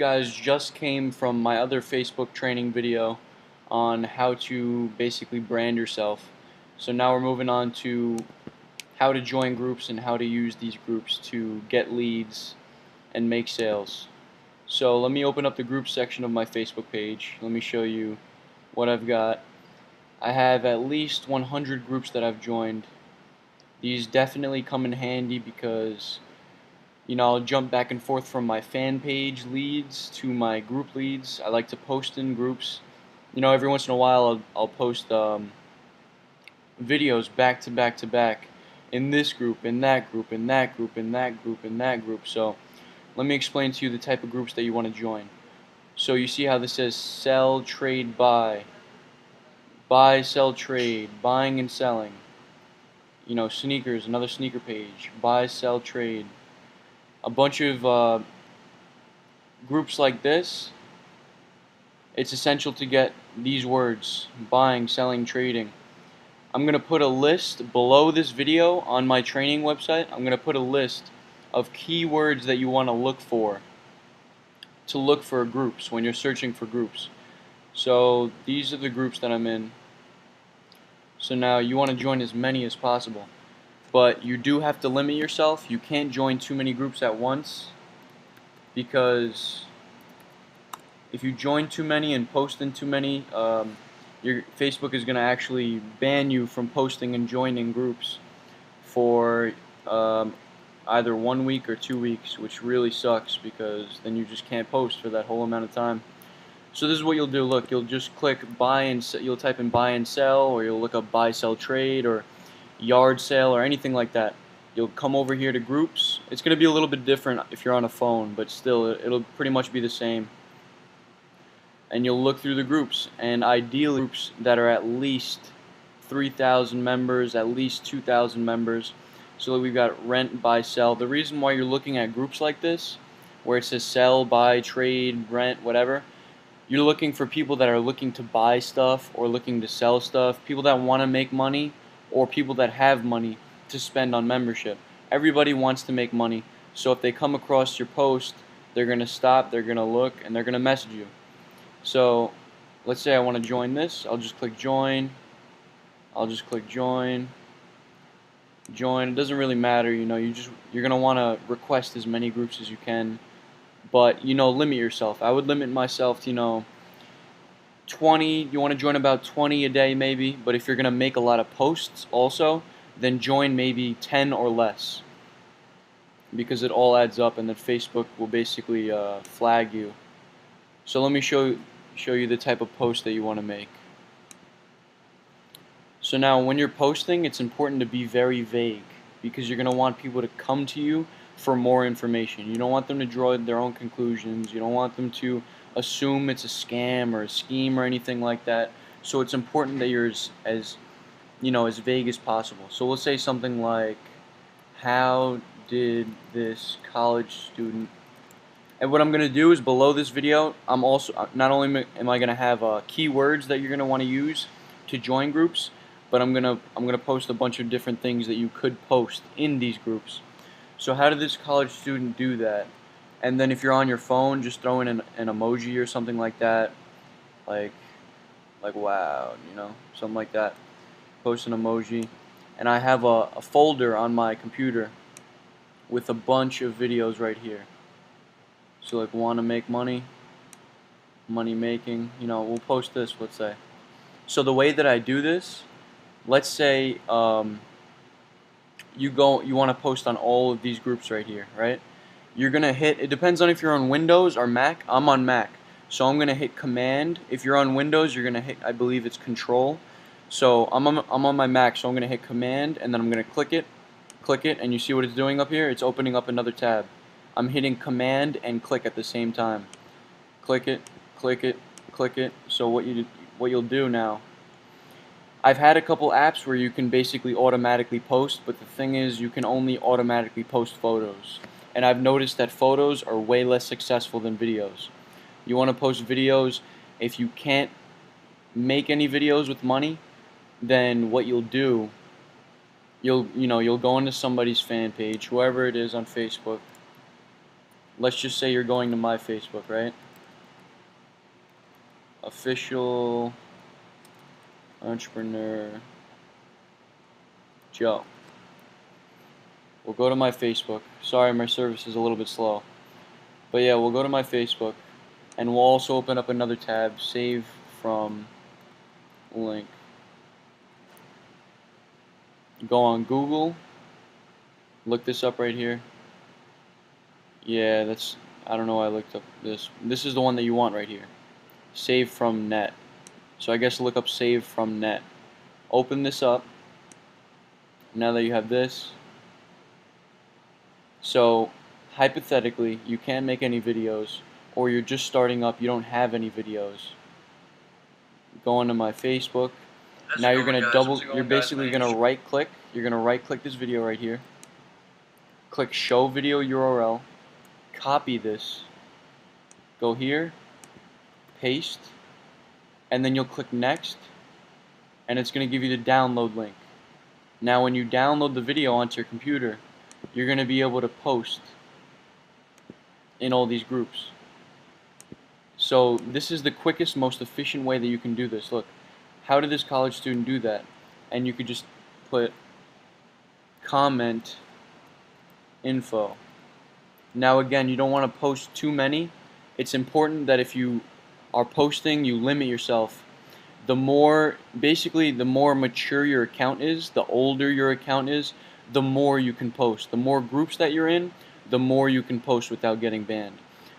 guys just came from my other Facebook training video on how to basically brand yourself. So now we're moving on to how to join groups and how to use these groups to get leads and make sales. So let me open up the group section of my Facebook page. Let me show you what I've got. I have at least 100 groups that I've joined. These definitely come in handy because I'll jump back and forth from my fan page leads to my group leads. I like to post in groups. Every once in a while I'll post videos back to back to back in this group, in that group, in that group, in that group, in that group. So let me explain to you the type of groups that you want to join. So you see how this says sell, trade, buy. Buy, sell, trade, buying and selling. Sneakers, another sneaker page. Buy, sell, trade. A bunch of groups like this. It's essential to get these words: buying, selling, trading. I'm going to put a list below this video on my training website. I'm going to put a list of keywords that you want to look for groups when you're searching for groups. So these are the groups that I'm in. So now you want to join as many as possible, but you do have to limit yourself. You can't join too many groups at once, because if you join too many and post in too many, your Facebook is going to actually ban you from posting and joining groups for either 1 week or 2 weeks, which really sucks because then you just can't post for that whole amount of time. So this is what you'll do. Look, you'll just click buy and you'll type in buy and sell, or you'll look up buy, sell, trade, or yard sale, or anything like that. You'll come over here to groups. It's going to be a little bit different if you're on a phone, but still it'll pretty much be the same. And you'll look through the groups, and ideally groups that are at least 3,000 members, at least 2,000 members. So we've got rent, buy, sell. The reason why you're looking at groups like this, where it says sell, buy, trade, rent, whatever, you're looking for people that are looking to buy stuff or looking to sell stuff, people that want to make money, or people that have money to spend on membership. Everybody wants to make money, so if they come across your post, they're going to stop, they're going to look, and they're going to message you. So let's say I want to join this. I'll just click join. I'll just click join. Join. It doesn't really matter, you're going to want to request as many groups as you can, but limit yourself. I would limit myself to 20. You want to join about 20 a day maybe, but if you're going to make a lot of posts also, then join maybe 10 or less, because it all adds up, and then Facebook will basically flag you. So let me show you the type of post that you want to make. So now when you're posting, it's important to be very vague, because you're going to want people to come to you for more information. You don't want them to draw their own conclusions. You don't want them to assume it's a scam or a scheme or anything like that. So it's important that you're as vague as possible. So we'll say something like, how did this college student... And what I'm going to do is below this video, I'm also not only am I going to have keywords that you're going to want to use to join groups, but I'm going to post a bunch of different things that you could post in these groups. So how did this college student do that? And then if you're on your phone, just throw in an emoji or something like that, like wow, something like that. Post an emoji, and I have a folder on my computer with a bunch of videos right here. So like, want to make money, money making, we'll post this, let's say. So the way that I do this, let's say you want to post on all of these groups right here, right? You're going to hit, it depends on if you're on Windows or Mac. I'm on Mac, so I'm going to hit Command. If you're on Windows, you're going to hit, I believe it's Control. So I'm on my Mac, so I'm going to hit Command, and then I'm going to click it, and you see what it's doing up here? It's opening up another tab. I'm hitting Command and click at the same time. Click it, click it, click it. So what you'll do now, I've had a couple apps where you can basically automatically post, but the thing is, you can only automatically post photos. And I've noticed that photos are way less successful than videos. You want to post videos. If you can't make any videos with money, then what you'll do, you'll go into somebody's fan page, whoever it is on Facebook, let's just say you're going to my Facebook, right? Official Entrepreneur Joe. We'll go to my Facebook. Sorry, my service is a little bit slow. But yeah, we'll go to my Facebook, and we'll also open up another tab, save from link. Go on Google, look this up right here. Yeah, I don't know why I looked up this. This is the one that you want right here. Save from net. So I guess look up save from net. Open this up. Now that you have this. So hypothetically, you can't make any videos, or you're just starting up, you don't have any videos. Go onto my Facebook. Now you're gonna you're basically gonna right click. You're gonna right click this video right here. Click show video URL. Copy this. Go here. Paste. And then you'll click next. And it's gonna give you the download link. Now when you download the video onto your computer, you're gonna be able to post in all these groups. So this is the quickest, most efficient way that you can do this. Look, how did this college student do that? And you could just put comment info. Now again, you don't want to post too many. It's important that if you are posting, you limit yourself. The more mature your account is, the older your account is, the more you can post. The more groups that you're in, the more you can post without getting banned.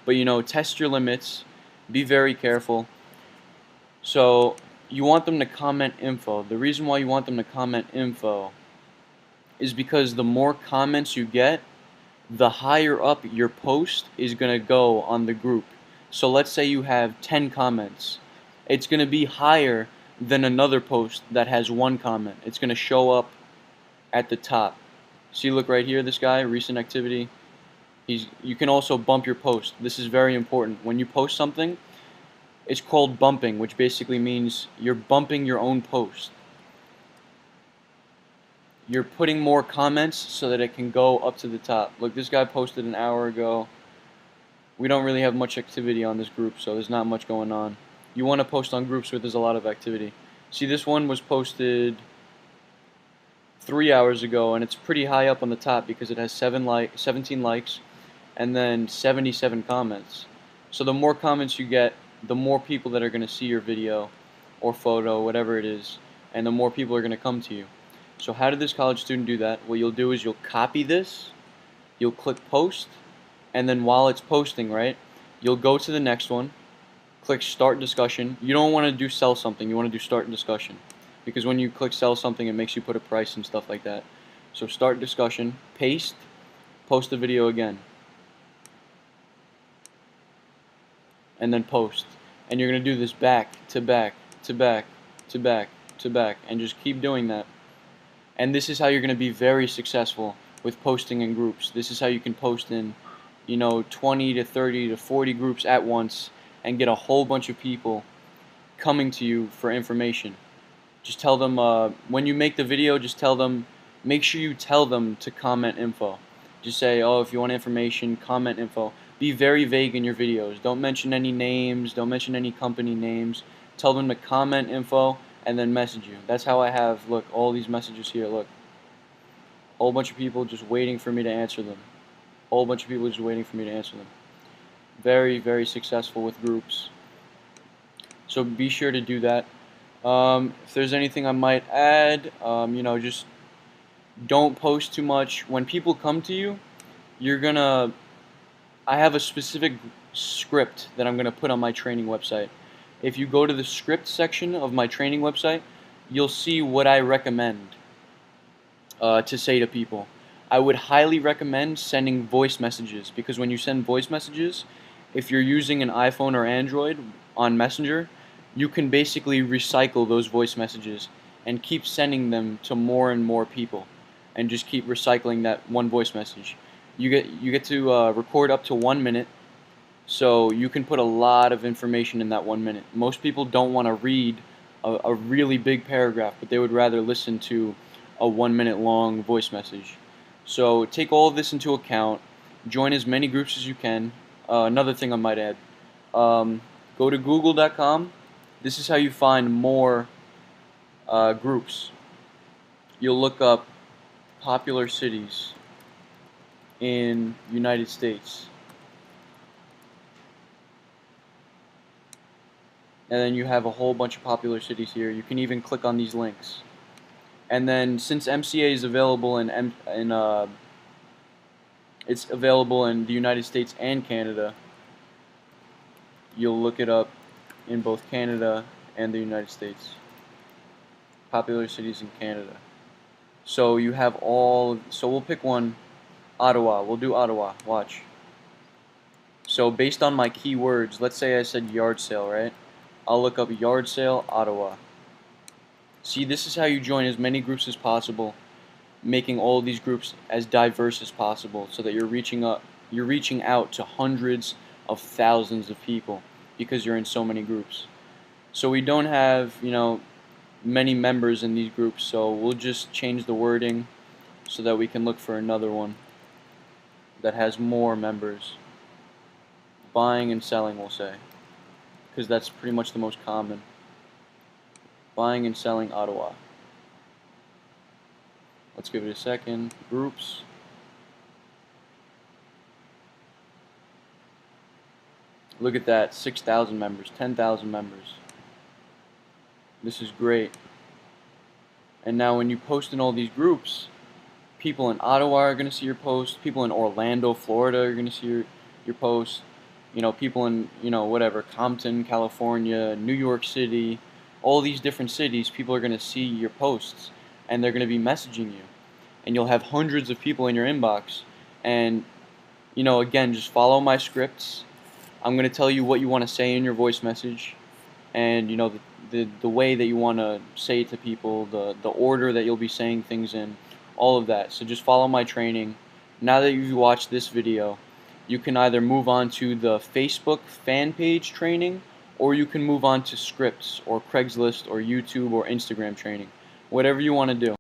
But test your limits. Be very careful. So you want them to comment info. The reason why you want them to comment info is because the more comments you get, the higher up your post is going to go on the group. So let's say you have 10 comments. It's going to be higher than another post that has 1 comment. It's going to show up at the top. See, look right here, this guy, recent activity. You can also bump your post. This is very important. When you post something, it's called bumping, which basically means you're bumping your own post. You're putting more comments so that it can go up to the top. Look, this guy posted an hour ago. We don't really have much activity on this group, so there's not much going on. You want to post on groups where there's a lot of activity. See, this one was posted 3 hours ago, and it's pretty high up on the top because it has 17 likes and then 77 comments. So the more comments you get, the more people that are going to see your video or photo, whatever it is, and the more people are going to come to you. So how did this college student do that? What you'll do is you'll copy this, you'll click post, and then while it's posting, right, you'll go to the next one, click start discussion. You don't want to do sell something, you want to do start discussion. Because when you click sell something, it makes you put a price and stuff like that. So start discussion, paste, post the video again. And then post. And you're going to do this back to back to back to back to back, and just keep doing that. And this is how you're going to be very successful with posting in groups. This is how you can post in 20 to 30 to 40 groups at once and get a whole bunch of people coming to you for information. Just tell them, when you make the video, just tell them, make sure you tell them to comment info. Just say, oh, if you want information, comment info. Be very vague in your videos. Don't mention any names, don't mention any company names. Tell them to comment info and then message you. That's how I have, look, all these messages here, look. Whole bunch of people just waiting for me to answer them. Whole bunch of people just waiting for me to answer them. Very, very successful with groups. So be sure to do that. If there's anything I might add, just don't post too much. When people come to you, I have a specific script that I'm gonna put on my training website. If you go to the script section of my training website, you'll see what I recommend to say to people. I would highly recommend sending voice messages, because when you send voice messages, if you're using an iPhone or Android on Messenger, you can basically recycle those voice messages and keep sending them to more and more people, and just keep recycling that one voice message. You get to record up to 1 minute, so you can put a lot of information in that 1 minute. Most people don't want to read a really big paragraph, but they would rather listen to a 1 minute long voice message. So take all of this into account. join as many groups as you can. Another thing I might add, go to google.com. This is how you find more groups. You'll look up popular cities in United States, and then you have a whole bunch of popular cities here. You can even click on these links. And then since MCA is available it's available in the United States and Canada, you'll look it up in both Canada and the United States. Popular cities in Canada. So you have so we'll pick one, Ottawa. We'll do Ottawa. Watch. So based on my keywords, let's say I said yard sale, right? I'll look up yard sale, Ottawa. See, this is how you join as many groups as possible, making all of these groups as diverse as possible, so that you're reaching out to hundreds of thousands of people because you're in so many groups. So we don't have, many members in these groups, so we'll just change the wording so that we can look for another one that has more members. Buying and selling, we'll say, because that's pretty much the most common. Buying and selling Ottawa. Let's give it a second. Groups. Look at that, 6,000 members, 10,000 members. This is great. And now when you post in all these groups, people in Ottawa are going to see your post, people in Orlando, Florida are going to see your post, people in, whatever, Compton, California, New York City, all these different cities, people are going to see your posts, and they're going to be messaging you. And you'll have hundreds of people in your inbox. And, again, just follow my scripts. I'm going to tell you what you want to say in your voice message, and, the way that you want to say it to people, the order that you'll be saying things in, all of that. So just follow my training. Now that you've watched this video, you can either move on to the Facebook fan page training, or you can move on to scripts or Craigslist or YouTube or Instagram training. Whatever you want to do.